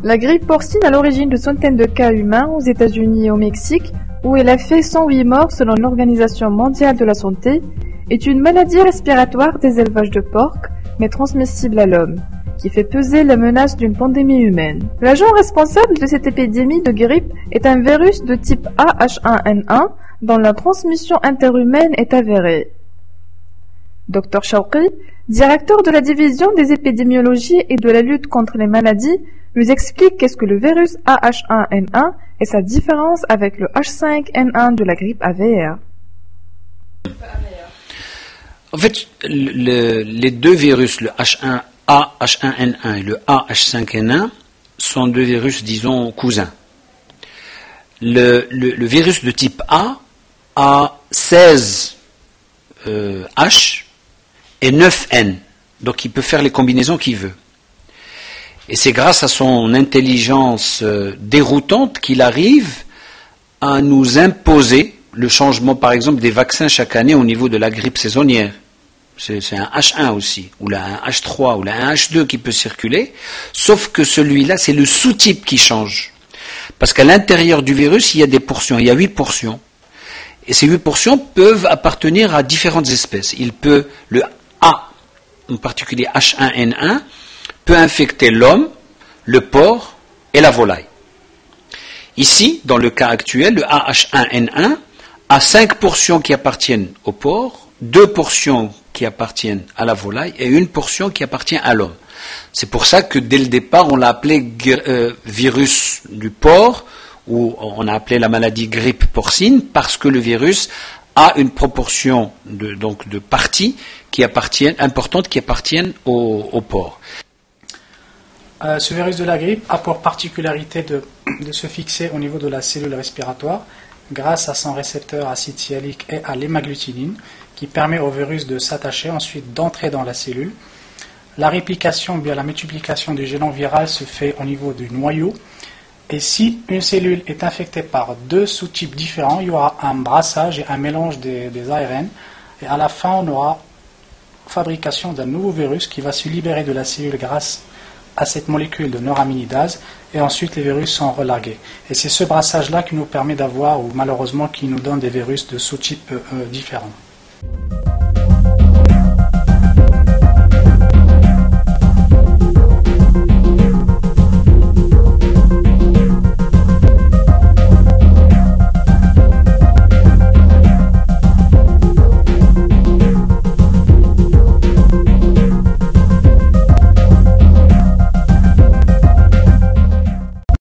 La grippe porcine à l'origine de centaines de cas humains aux États-Unis et au Mexique, où elle a fait 108 morts selon l'Organisation mondiale de la santé, est une maladie respiratoire des élevages de porcs, mais transmissible à l'homme, qui fait peser la menace d'une pandémie humaine. L'agent responsable de cette épidémie de grippe est un virus de type A-H1N1 dont la transmission interhumaine est avérée. Dr Chauqui, directeur de la division des épidémiologies et de la lutte contre les maladies, nous explique qu'est-ce que le virus A-H1N1 et sa différence avec le H5N1 de la grippe aviaire. En fait, les deux virus, le H1N1 et le A-H5N1, sont deux virus, disons, cousins. Le virus de type A 16 H et 9 N, donc il peut faire les combinaisons qu'il veut. Et c'est grâce à son intelligence déroutante qu'il arrive à nous imposer le changement, par exemple, des vaccins chaque année au niveau de la grippe saisonnière. C'est un H1 aussi, ou là un H3, ou là un H2 qui peut circuler, sauf que celui-là, c'est le sous-type qui change. Parce qu'à l'intérieur du virus, il y a des portions, il y a 8 portions. Et ces 8 portions peuvent appartenir à différentes espèces. Le A, en particulier H1N1, peut infecter l'homme, le porc et la volaille. Ici, dans le cas actuel, le AH1N1 a 5 portions qui appartiennent au porc, 2 portions qui appartiennent à la volaille et 1 portion qui appartient à l'homme. C'est pour ça que dès le départ, on l'a appelé virus du porc, ou on a appelé la maladie grippe porcine, parce que le virus a une proportion de parties importantes qui appartiennent au porc. Ce virus de la grippe a pour particularité de se fixer au niveau de la cellule respiratoire grâce à son récepteur acide sialique et à l'hémagglutinine qui permet au virus de s'attacher, ensuite d'entrer dans la cellule. La réplication, bien la multiplication du génome viral se fait au niveau du noyau. Et si une cellule est infectée par 2 sous-types différents, il y aura un brassage et un mélange des ARN. Et à la fin, on aura fabrication d'un nouveau virus qui va se libérer de la cellule grâce à cette molécule de neuraminidase. Et ensuite, les virus sont relargués. Et c'est ce brassage-là qui nous permet d'avoir, ou malheureusement, qui nous donne des virus de sous-types différents.